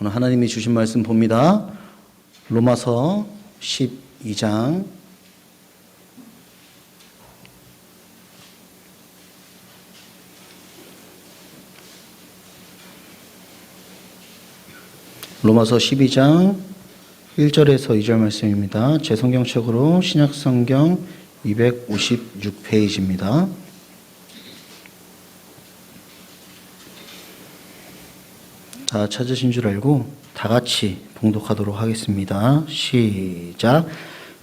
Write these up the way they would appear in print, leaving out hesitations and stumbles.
오늘 하나님이 주신 말씀 봅니다. 로마서 12장 로마서 12장 1절에서 2절 말씀입니다. 제 성경책으로 신약성경 256페이지입니다. 다 찾으신 줄 알고 다 같이 봉독하도록 하겠습니다. 시작.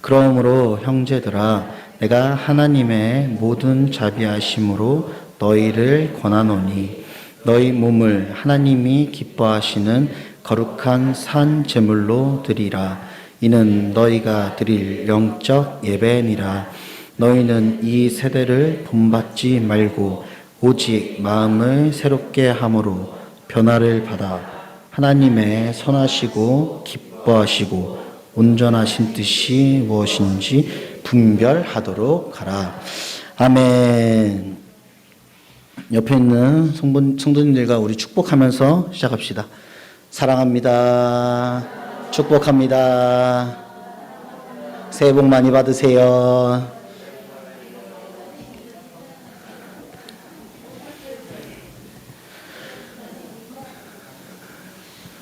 그러므로 형제들아 내가 하나님의 모든 자비하심으로 너희를 권하노니 너희 몸을 하나님이 기뻐하시는 거룩한 산 제물로 드리라. 이는 너희가 드릴 영적 예배니라. 너희는 이 세대를 본받지 말고 오직 마음을 새롭게 함으로 변화를 받아 하나님의 선하시고 기뻐하시고 온전하신 뜻이 무엇인지 분별하도록 하라. 아멘. 옆에 있는 성도님들과 우리 축복하면서 시작합시다. 사랑합니다. 축복합니다. 새해 복 많이 받으세요.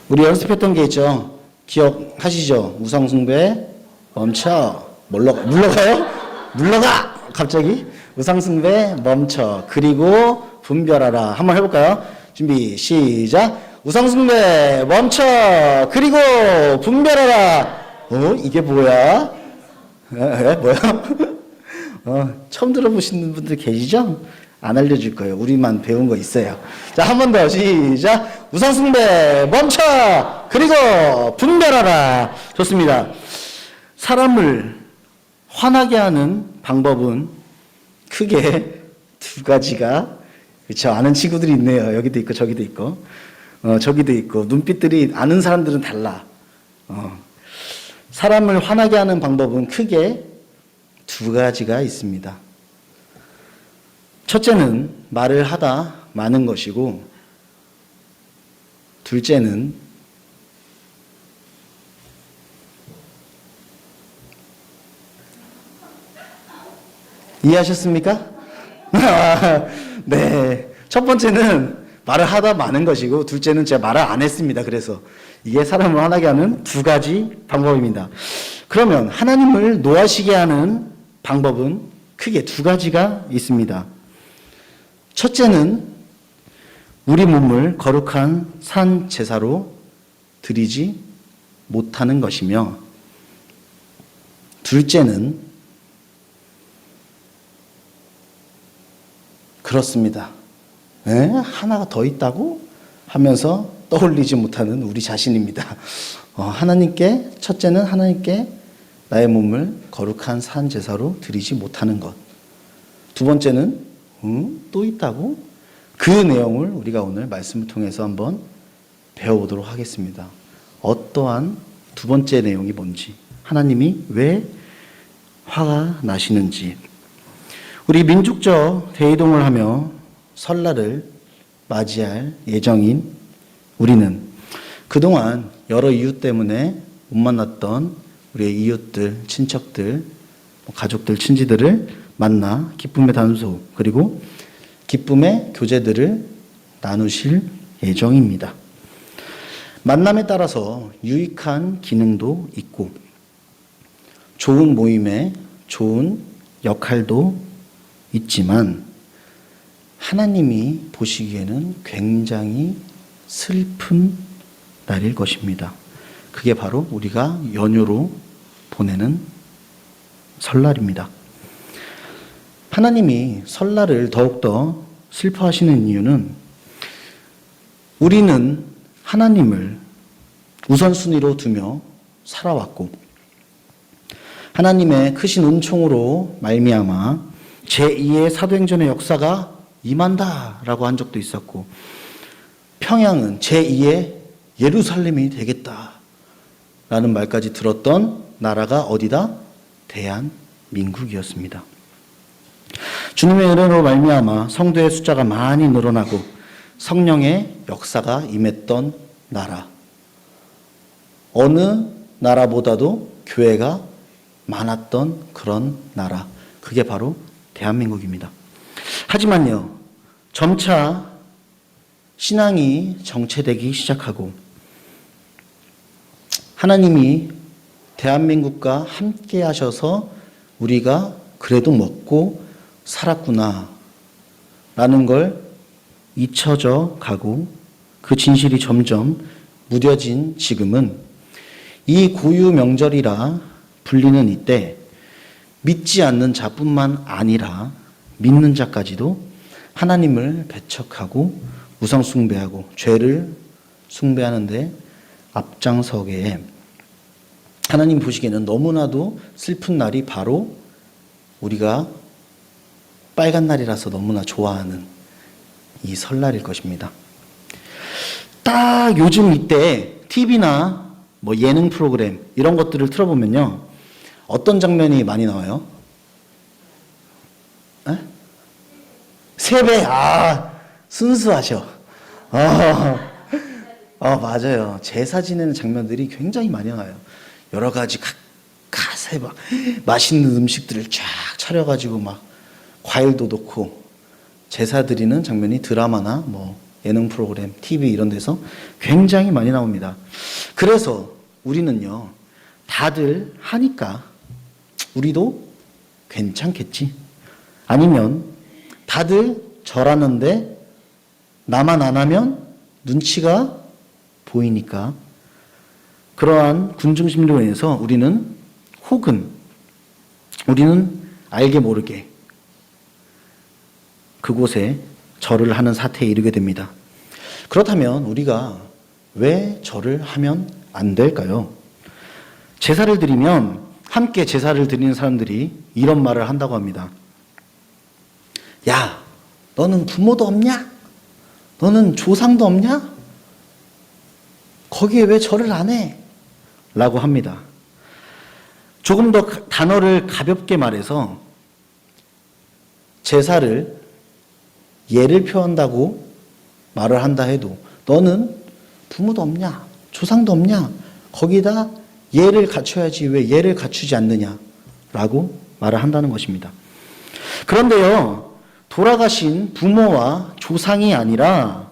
우리 연습했던 게 있죠. 기억하시죠? 우상숭배 멈춰. 물러가요? 물러가! 갑자기 우상숭배 멈춰. 그리고 분별하라. 한번 해볼까요? 준비 시작. 우상숭배 멈춰. 그리고 분별하라. 이게 뭐야? 뭐야? 처음 들어보시는 분들 계시죠? 안 알려줄 거예요. 우리만 배운 거 있어요. 자, 한 번 더 시작. 우상숭배 멈춰. 그리고 분별하라. 좋습니다. 사람을 화나게 하는 방법은 크게 두 가지가, 그렇죠? 아는 친구들이 있네요. 여기도 있고 저기도 있고 저기도 있고. 눈빛들이 아는 사람들은 달라. 사람을 화나게 하는 방법은 크게 두 가지가 있습니다. 첫째는 말을 하다 마는 것이고, 둘째는 이해하셨습니까? 네. 첫 번째는 말을 하다 마는 것이고, 둘째는 제가 말을 안 했습니다. 그래서 이게 사람을 화나게 하는 두 가지 방법입니다. 그러면 하나님을 노하시게 하는 방법은 크게 두 가지가 있습니다. 첫째는 우리 몸을 거룩한 산 제사로 드리지 못하는 것이며, 둘째는 그렇습니다. 하나가 더 있다고 하면서 떠올리지 못하는 우리 자신입니다. 첫째는 하나님께 나의 몸을 거룩한 산 제사로 드리지 못하는 것. 두 번째는 또 있다고? 그 내용을 우리가 오늘 말씀을 통해서 한번 배워보도록 하겠습니다. 어떠한 두 번째 내용이 뭔지, 하나님이 왜 화가 나시는지. 우리 민족적 대이동을 하며 설날을 맞이할 예정인 우리는 그동안 여러 이유 때문에 못 만났던 우리의 이웃들, 친척들, 가족들, 친지들을 만나 기쁨의 단소, 그리고 기쁨의 교제들을 나누실 예정입니다. 만남에 따라서 유익한 기능도 있고 좋은 모임에 좋은 역할도 있지만, 하나님이 보시기에는 굉장히 슬픈 날일 것입니다. 그게 바로 우리가 연휴로 보내는 설날입니다. 하나님이 설날을 더욱더 슬퍼하시는 이유는 우리는 하나님을 우선순위로 두며 살아왔고, 하나님의 크신 은총으로 말미암아 제2의 사도행전의 역사가 임한다라고 한 적도 있었고, 평양은 제2의 예루살렘이 되겠다라는 말까지 들었던 나라가 어디다? 대한민국이었습니다. 주님의 은혜로 말미암아 성도의 숫자가 많이 늘어나고 성령의 역사가 임했던 나라. 어느 나라보다도 교회가 많았던 그런 나라. 그게 바로 대한민국입니다. 하지만요, 점차 신앙이 정체되기 시작하고 하나님이 대한민국과 함께 하셔서 우리가 그래도 먹고 살았구나 라는 걸 잊혀져 가고 그 진실이 점점 무뎌진 지금은 이 고유 명절이라 불리는 이때 믿지 않는 자뿐만 아니라 믿는 자까지도 하나님을 배척하고 우상 숭배하고 죄를 숭배하는데 앞장서게 하나님 보시기에는 너무나도 슬픈 날이 바로 우리가 빨간 날이라서 너무나 좋아하는 이 설날일 것입니다. 딱 요즘 이때 TV나 뭐 예능 프로그램 이런 것들을 틀어보면요, 어떤 장면이 많이 나와요? 에? 세배. 순수하셔. 맞아요. 제사 지내는 장면들이 굉장히 많이 나와요. 여러 가지 가세 막 맛있는 음식들을 쫙 차려가지고 막 과일도 넣고 제사 드리는 장면이 드라마나 뭐 예능 프로그램, TV 이런 데서 굉장히 많이 나옵니다. 그래서 우리는요, 다들 하니까 우리도 괜찮겠지. 아니면 다들 절하는데 나만 안 하면 눈치가 보이니까 그러한 군중심리로 인해서 우리는 알게 모르게 그곳에 절을 하는 사태에 이르게 됩니다. 그렇다면 우리가 왜 절을 하면 안 될까요? 제사를 드리면 함께 제사를 드리는 사람들이 이런 말을 한다고 합니다. 야, 너는 부모도 없냐? 너는 조상도 없냐? 거기에 왜 절을 안 해? 라고 합니다. 조금 더 단어를 가볍게 말해서 제사를 예를 표한다고 말을 한다 해도 너는 부모도 없냐? 조상도 없냐? 거기다 예를 갖춰야지 왜 예를 갖추지 않느냐? 라고 말을 한다는 것입니다. 그런데요, 돌아가신 부모와 조상이 아니라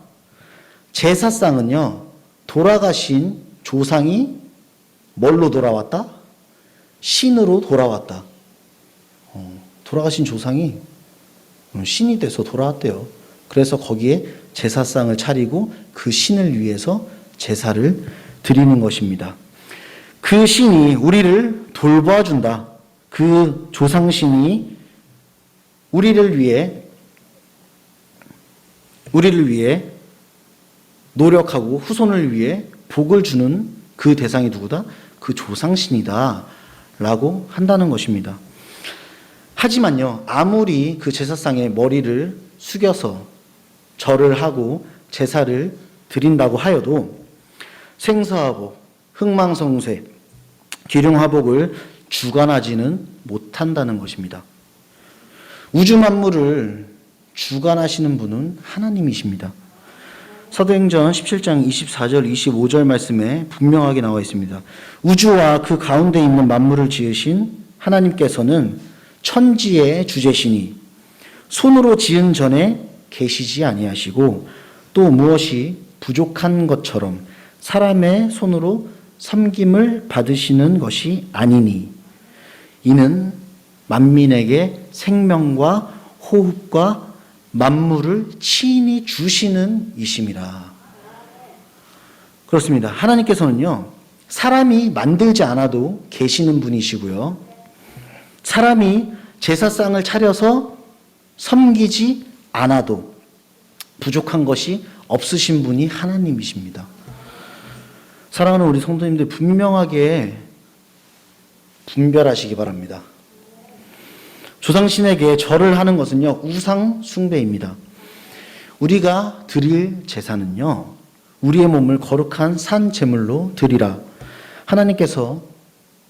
제사상은요, 돌아가신 조상이 뭘로 돌아왔다? 신으로 돌아왔다. 돌아가신 조상이 신이 돼서 돌아왔대요. 그래서 거기에 제사상을 차리고 그 신을 위해서 제사를 드리는 것입니다. 그 신이 우리를 돌봐준다. 그 조상신이 우리를 위해 노력하고 후손을 위해 복을 주는 그 대상이 누구다? 그 조상신이다 라고 한다는 것입니다. 하지만요, 아무리 그 제사상의 머리를 숙여서 절을 하고 제사를 드린다고 하여도 생사화복, 흥망성쇠, 기륭화복을 주관하지는 못한다는 것입니다. 우주 만물을 주관하시는 분은 하나님이십니다. 사도행전 17장 24절 25절 말씀에 분명하게 나와 있습니다. 우주와 그 가운데 있는 만물을 지으신 하나님께서는 천지의 주제시니 손으로 지은 전에 계시지 아니하시고 또 무엇이 부족한 것처럼 사람의 손으로 섬김을 받으시는 것이 아니니 이는 만민에게 생명과 호흡과 만물을 친히 주시는 이심이라. 그렇습니다. 하나님께서는요, 사람이 만들지 않아도 계시는 분이시고요, 사람이 제사상을 차려서 섬기지 않아도 부족한 것이 없으신 분이 하나님이십니다. 사랑하는 우리 성도님들, 분명하게 분별하시기 바랍니다. 조상신에게 절을 하는 것은요, 우상 숭배입니다. 우리가 드릴 제사는요, 우리의 몸을 거룩한 산 제물로 드리라. 하나님께서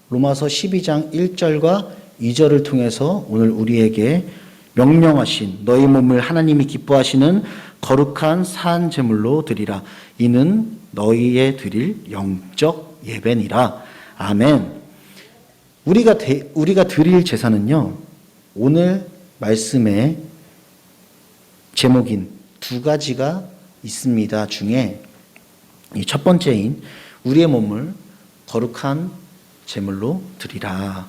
로마서 12장 1절과 2절을 통해서 오늘 우리에게 명령하신, 너희 몸을 하나님이 기뻐하시는 거룩한 산 제물로 드리라. 이는 너희의 드릴 영적 예배니라. 아멘. 우리가 드릴 제사는요, 오늘 말씀의 제목인 두 가지가 있습니다. 중에 이 첫 번째인 우리의 몸을 거룩한 제물로 드리라.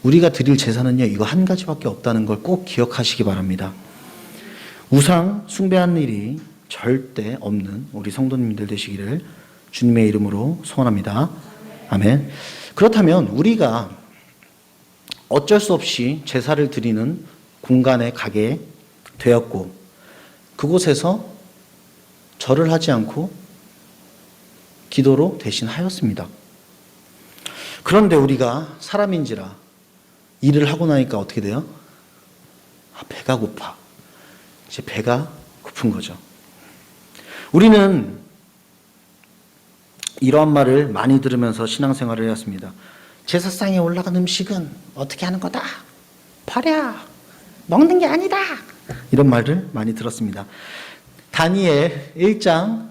우리가 드릴 제사는요, 이거 한 가지밖에 없다는 걸 꼭 기억하시기 바랍니다. 우상 숭배하는 일이 절대 없는 우리 성도님들 되시기를 주님의 이름으로 소원합니다. 아멘. 그렇다면 우리가 어쩔 수 없이 제사를 드리는 공간에 가게 되었고, 그곳에서 절을 하지 않고 기도로 대신하였습니다. 그런데 우리가 사람인지라 일을 하고 나니까 어떻게 돼요? 배가 고파. 이제 배가 고픈 거죠. 우리는 이러한 말을 많이 들으면서 신앙생활을 해왔습니다. 제사상에 올라간 음식은 어떻게 하는 거다? 버려. 먹는 게 아니다. 이런 말을 많이 들었습니다. 다니엘 1장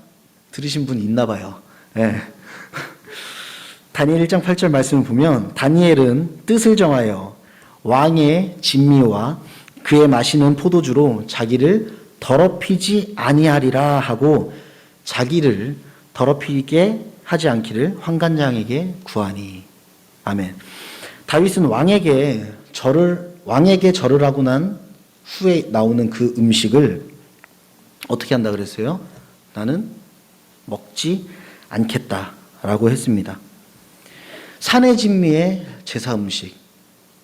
들으신 분 있나 봐요. 네. 다니엘 1장 8절 말씀을 보면 다니엘은 뜻을 정하여 왕의 진미와 그의 마시는 포도주로 자기를 더럽히지 아니하리라 하고 자기를 더럽히게 하지 않기를 환관장에게 구하니. 아멘. 다윗은 왕에게 절을 하고 난 후에 나오는 그 음식을 어떻게 한다 그랬어요? 나는 먹지 않겠다라고 했습니다. 산의 진미의 제사 음식,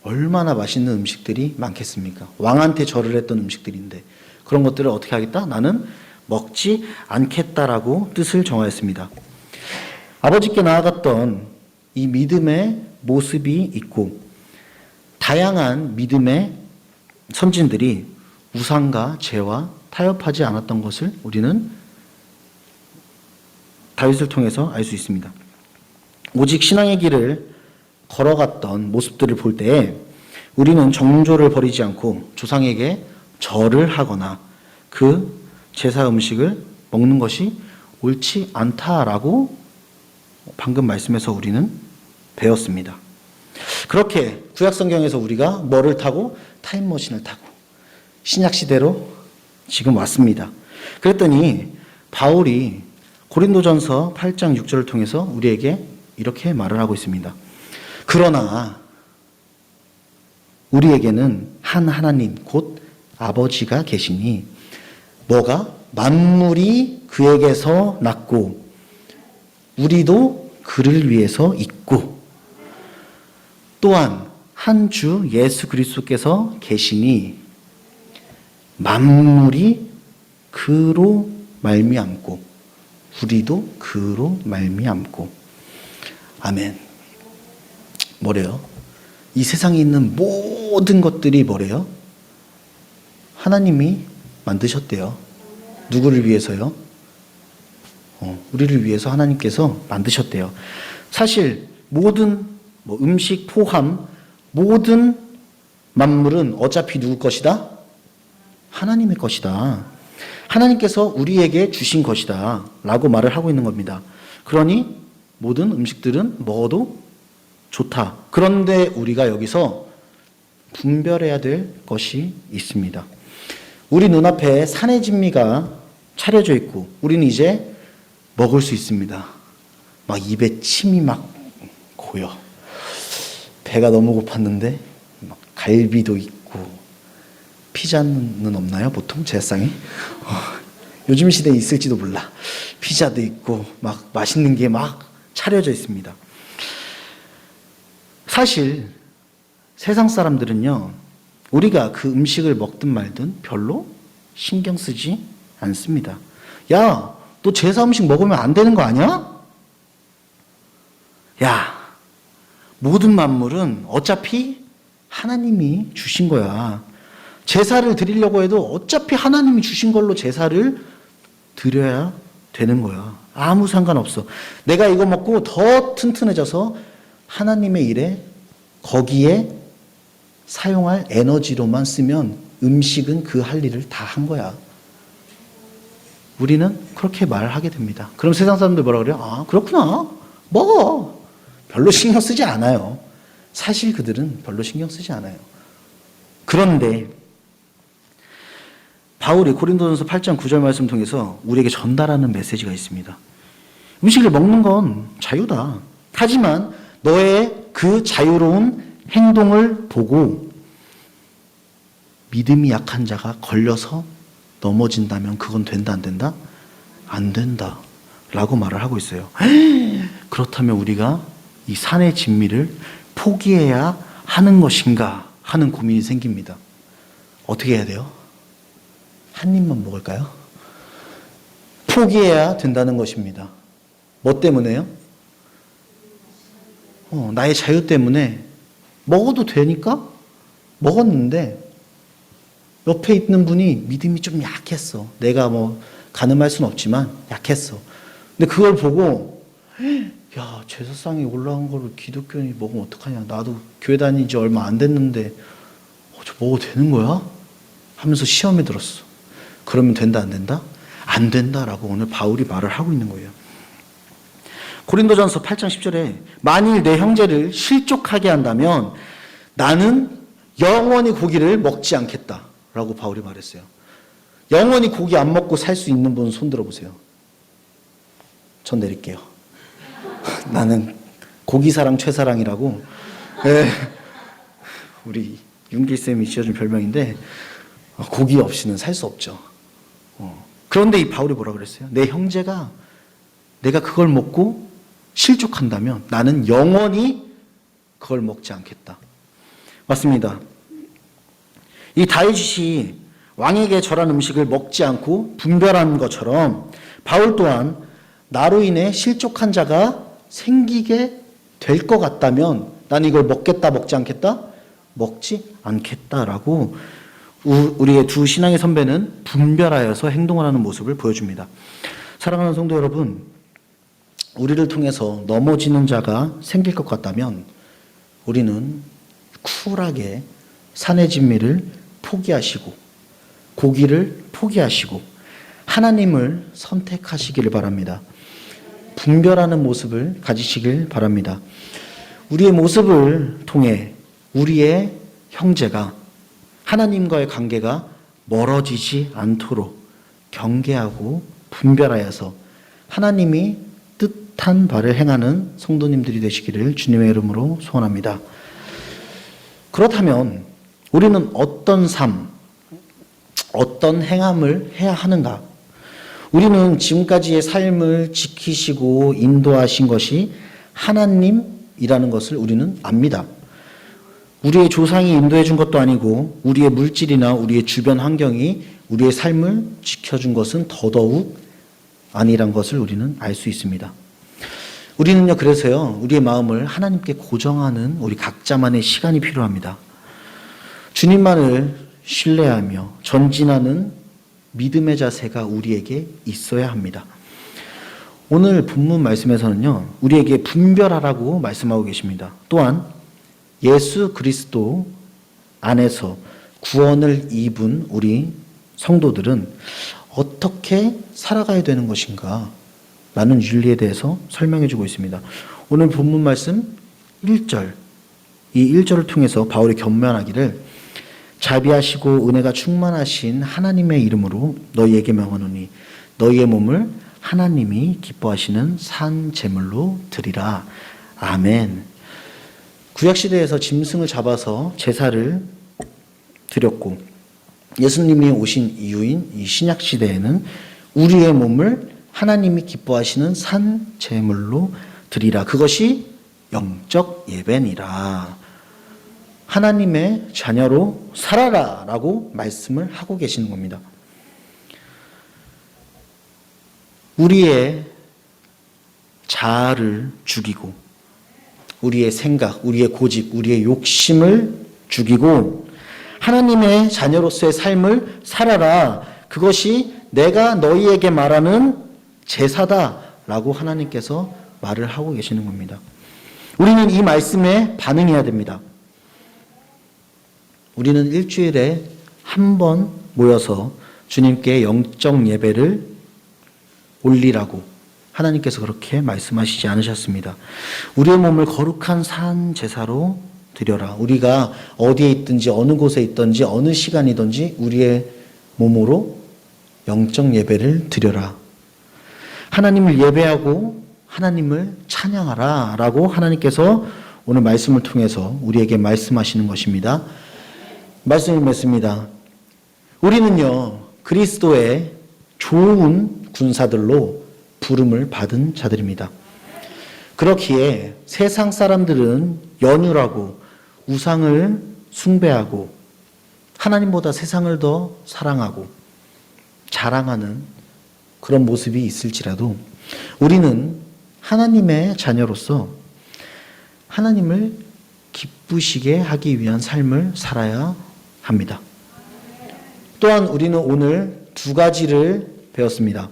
얼마나 맛있는 음식들이 많겠습니까? 왕한테 절을 했던 음식들인데 그런 것들을 어떻게 하겠다? 나는 먹지 않겠다라고 뜻을 정하였습니다. 아버지께 나아갔던 이 믿음의 모습이 있고, 다양한 믿음의 선진들이 우상과 죄와 타협하지 않았던 것을 우리는 다윗을 통해서 알 수 있습니다. 오직 신앙의 길을 걸어갔던 모습들을 볼 때에 우리는 정조를 버리지 않고 조상에게 절을 하거나 그 제사 음식을 먹는 것이 옳지 않다라고 방금 말씀에서 우리는 배웠습니다. 그렇게 구약성경에서 우리가 뭐를 타고? 타임머신을 타고 신약시대로 지금 왔습니다. 그랬더니 바울이 고린도전서 8장 6절을 통해서 우리에게 이렇게 말을 하고 있습니다. 그러나 우리에게는 한 하나님 곧 아버지가 계시니 뭐가? 만물이 그에게서 났고 우리도 그를 위해서 있고 또한 한 주 예수 그리스도께서 계시니 만물이 그로 말미암고 우리도 그로 말미암고. 아멘. 뭐래요? 이 세상에 있는 모든 것들이 뭐래요? 하나님이 만드셨대요. 누구를 위해서요? 우리를 위해서 하나님께서 만드셨대요. 사실 모든 음식 포함 모든 만물은 어차피 누구 것이다? 하나님의 것이다. 하나님께서 우리에게 주신 것이다 라고 말을 하고 있는 겁니다. 그러니 모든 음식들은 먹어도 좋다. 그런데 우리가 여기서 분별해야 될 것이 있습니다. 우리 눈앞에 산의 진미가 차려져 있고 우리는 이제 먹을 수 있습니다. 막 입에 침이 막 고여. 배가 너무 고팠는데 막 갈비도 있고 피자는 없나요? 보통 제사상에? 요즘 시대에 있을지도 몰라. 피자도 있고 막 맛있는 게 막 차려져 있습니다. 사실 세상 사람들은요, 우리가 그 음식을 먹든 말든 별로 신경 쓰지 않습니다. 야, 너 제사 음식 먹으면 안 되는 거 아니야? 야, 모든 만물은 어차피 하나님이 주신 거야. 제사를 드리려고 해도 어차피 하나님이 주신 걸로 제사를 드려야 되는 거야. 아무 상관없어. 내가 이거 먹고 더 튼튼해져서 하나님의 일에 거기에 사용할 에너지로만 쓰면 음식은 그 할 일을 다 한 거야. 우리는 그렇게 말하게 됩니다. 그럼 세상 사람들 뭐라 그래요? 아, 그렇구나. 먹어. 별로 신경 쓰지 않아요. 사실 그들은 별로 신경 쓰지 않아요. 그런데 바울이 고린도전서 8장 9절 말씀 통해서 우리에게 전달하는 메시지가 있습니다. 음식을 먹는 건 자유다. 하지만 너의 그 자유로운 행동을 보고 믿음이 약한 자가 걸려서 넘어진다면 그건 된다, 안 된다? 안 된다. 라고 말을 하고 있어요. 그렇다면 우리가 이 산의 진미를 포기해야 하는 것인가 하는 고민이 생깁니다. 어떻게 해야 돼요? 한 입만 먹을까요? 포기해야 된다는 것입니다. 뭐 때문에요? 나의 자유 때문에 먹어도 되니까 먹었는데 옆에 있는 분이 믿음이 좀 약했어. 내가 뭐 가늠할 수는 없지만 약했어. 근데 그걸 보고 야, 제사상에 올라온 거를 기독교인이 먹으면 어떡하냐. 나도 교회 다닌 지 얼마 안 됐는데 저 먹어도 되는 거야? 하면서 시험에 들었어. 그러면 된다, 안 된다? 안 된다라고 오늘 바울이 말을 하고 있는 거예요. 고린도전서 8장 10절에 만일 내 형제를 실족하게 한다면 나는 영원히 고기를 먹지 않겠다 라고 바울이 말했어요. 영원히 고기 안 먹고 살 수 있는 분 손 들어보세요. 전 내릴게요. 나는 고기사랑 최사랑이라고 우리 윤길쌤이 지어준 별명인데 고기 없이는 살 수 없죠. 그런데 이 바울이 뭐라 그랬어요? 내 형제가 내가 그걸 먹고 실족한다면 나는 영원히 그걸 먹지 않겠다. 맞습니다. 이 다윗이 왕에게 절한 음식을 먹지 않고 분별한 것처럼 바울 또한 나로 인해 실족한 자가 생기게 될 것 같다면 나는 이걸 먹겠다, 먹지 않겠다? 먹지 않겠다라고 우리의 두 신앙의 선배는 분별하여서 행동을 하는 모습을 보여줍니다. 사랑하는 성도 여러분, 우리를 통해서 넘어지는 자가 생길 것 같다면 우리는 쿨하게 산의 진미를 포기하시고 고기를 포기하시고 하나님을 선택하시기를 바랍니다. 분별하는 모습을 가지시길 바랍니다. 우리의 모습을 통해 우리의 형제가 하나님과의 관계가 멀어지지 않도록 경계하고 분별하여서 하나님이 뜻한 바를 행하는 성도님들이 되시기를 주님의 이름으로 소원합니다. 그렇다면 우리는 어떤 삶, 어떤 행함을 해야 하는가? 우리는 지금까지의 삶을 지키시고 인도하신 것이 하나님이라는 것을 우리는 압니다. 우리의 조상이 인도해 준 것도 아니고 우리의 물질이나 우리의 주변 환경이 우리의 삶을 지켜준 것은 더더욱 아니란 것을 우리는 알 수 있습니다. 우리는요, 그래서요, 우리의 마음을 하나님께 고정하는 우리 각자만의 시간이 필요합니다. 주님만을 신뢰하며 전진하는 믿음의 자세가 우리에게 있어야 합니다. 오늘 본문 말씀에서는요, 우리에게 분별하라고 말씀하고 계십니다. 또한 예수 그리스도 안에서 구원을 입은 우리 성도들은 어떻게 살아가야 되는 것인가 라는 윤리에 대해서 설명해 주고 있습니다. 오늘 본문 말씀 1절, 이 1절을 통해서 바울이 권면하기를 자비하시고 은혜가 충만하신 하나님의 이름으로 너희에게 명하노니 너희의 몸을 하나님이 기뻐하시는 산 제물로 드리라. 아멘. 구약시대에서 짐승을 잡아서 제사를 드렸고 예수님이 오신 이유인 이 신약시대에는 우리의 몸을 하나님이 기뻐하시는 산 제물로 드리라. 그것이 영적 예배니라. 하나님의 자녀로 살아라 라고 말씀을 하고 계시는 겁니다. 우리의 자아를 죽이고 우리의 생각, 우리의 고집, 우리의 욕심을 죽이고 하나님의 자녀로서의 삶을 살아라. 그것이 내가 너희에게 말하는 제사다 라고 하나님께서 말을 하고 계시는 겁니다. 우리는 이 말씀에 반응해야 됩니다. 우리는 일주일에 한 번 모여서 주님께 영적 예배를 올리라고 하나님께서 그렇게 말씀하시지 않으셨습니다. 우리의 몸을 거룩한 산 제사로 드려라. 우리가 어디에 있든지 어느 곳에 있든지 어느 시간이든지 우리의 몸으로 영적 예배를 드려라. 하나님을 예배하고 하나님을 찬양하라 라고 하나님께서 오늘 말씀을 통해서 우리에게 말씀하시는 것입니다. 말씀을 맺습니다. 우리는요, 그리스도의 좋은 군사들로 부름을 받은 자들입니다. 그렇기에 세상 사람들은 연유라고 우상을 숭배하고 하나님보다 세상을 더 사랑하고 자랑하는 그런 모습이 있을지라도 우리는 하나님의 자녀로서 하나님을 기쁘시게 하기 위한 삶을 살아야 합니다. 또한 우리는 오늘 두 가지를 배웠습니다.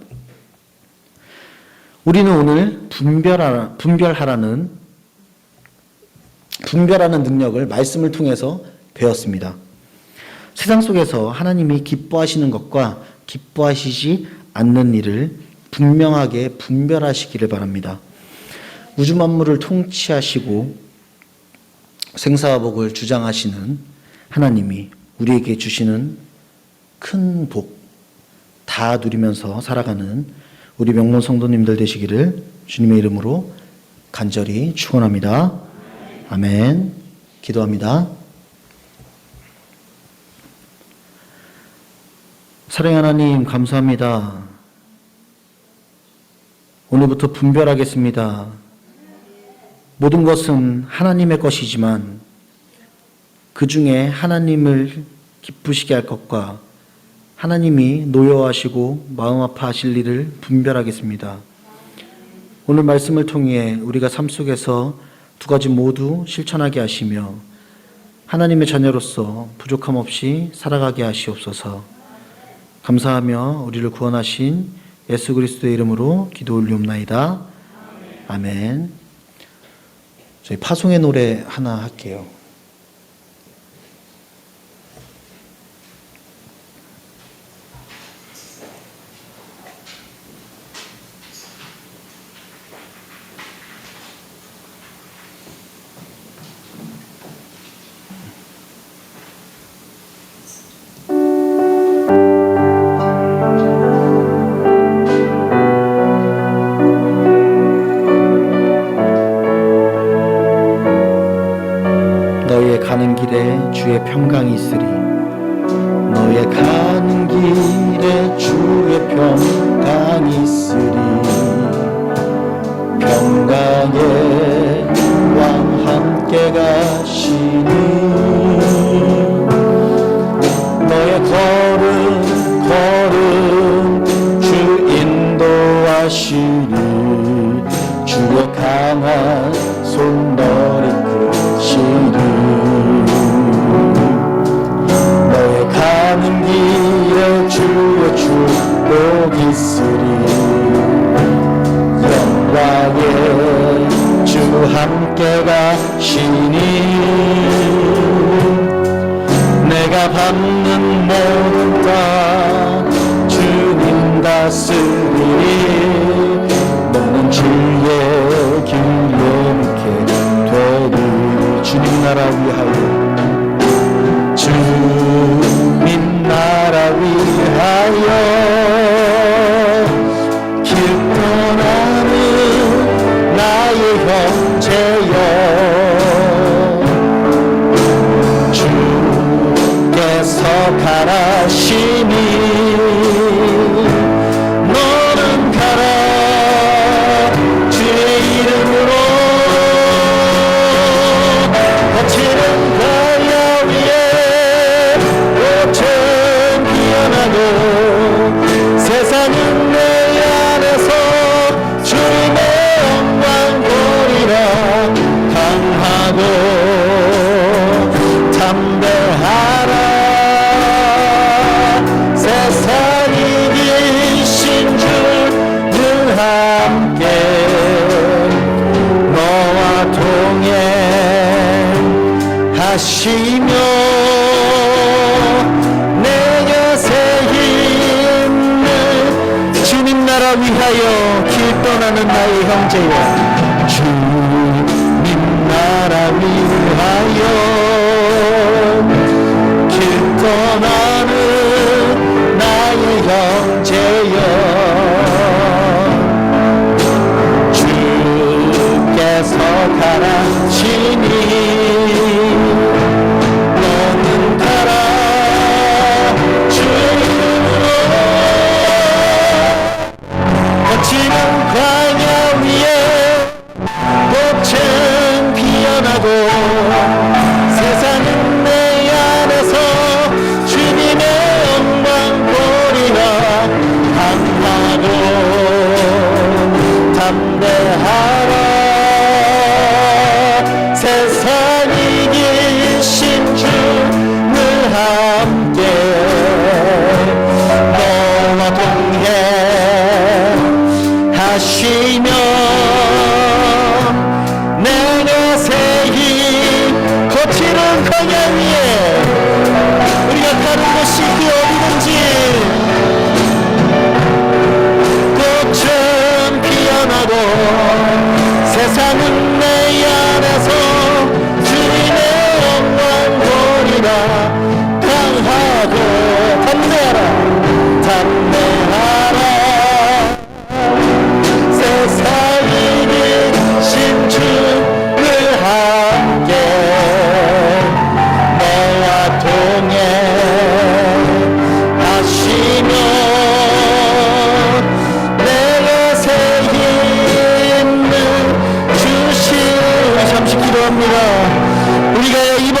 우리는 오늘 분별하라는 능력을 말씀을 통해서 배웠습니다. 세상 속에서 하나님이 기뻐하시는 것과 기뻐하시지 않는 일을 분명하게 분별하시기를 바랍니다. 우주 만물을 통치하시고 생사와 복을 주장하시는 하나님이 우리에게 주시는 큰 복 다 누리면서 살아가는 우리 명문 성도님들 되시기를 주님의 이름으로 간절히 축원합니다. 아멘. 기도합니다. 사랑의 하나님 감사합니다. 오늘부터 분별하겠습니다. 모든 것은 하나님의 것이지만 그 중에 하나님을 기쁘시게 할 것과 하나님이 노여워하시고 마음 아파하실 일을 분별하겠습니다. 오늘 말씀을 통해 우리가 삶 속에서 두 가지 모두 실천하게 하시며 하나님의 자녀로서 부족함 없이 살아가게 하시옵소서. 감사하며 우리를 구원하신 예수 그리스도의 이름으로 기도 올리옵나이다. 아멘. 저희 파송의 노래 하나 할게요. 너의 가는 길에 주의 평강이 있으리. 너의 가는 길에 주의 평강이 있으리. 평강의 왕 함께 가시니 너의 걸음 주 인도하시니 주의 강한 손 너를 크시리. 너의 가는 길에 주의 축복 있으리. 영광의 주 함께 가시니 내가 밟는 모든 땅 주님 다스리니 너는 주의 길에 묵게 되리. 주님 나라 위하여 주님 나라 위하여 길 떠나는 나의 형제여 주께서 가라시니 너는 가라 주의 이름으로 거칠은 가야 위에 꽃은 피어나고 세상은 내 안에서 주님의 영광 보리라. 강하고 담대하라. 세상 이기신 주 늘 함께 너와 동행하시며 내 곁에 있는 주님 나라 위하여 형제여 주님 나라 위하여 길 떠나는 나의 형제여 주께서 가라시니 너는 가라 주의 이름으로 거치는 광야 위에 꽃은 피어나고 세상은 내 안에서 주님의 영광 보리라 강하고 담대하라 세상 이기신 주를 함께 너와 동행 하시며 내게 세히 거칠은 광야 위에 우리가 가는 곳이 그 어디든지 꽃은 피어나고 세상은 내 안에서 주님의 영광 보리라 강하고 담대하라 담대하라 세상이 이기신 주를 함께 너와 동행하시며 내게 세히 있는 주신 우리 잠시 기도합니다. 우리가 이번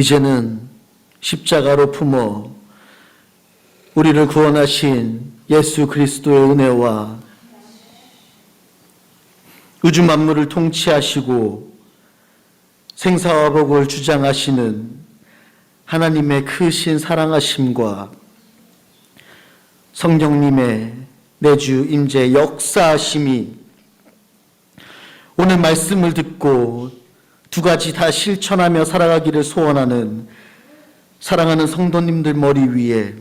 이제는 십자가로 품어 우리를 구원하신 예수 그리스도의 은혜와 우주 만물을 통치하시고 생사와 복을 주장하시는 하나님의 크신 사랑하심과 성령님의 내주 임재 역사하심이 오늘 말씀을 듣고 두 가지 다 실천하며 살아가기를 소원하는 사랑하는 성도님들 머리 위에,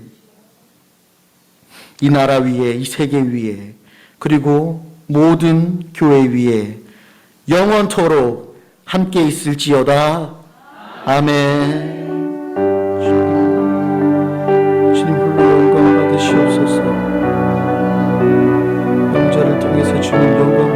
이 나라 위에, 이 세계 위에, 그리고 모든 교회 위에 영원토록 함께 있을지어다. 아멘. 주님 홀로 영광을 받으시옵소서. 영자를 통해서 주님 영광을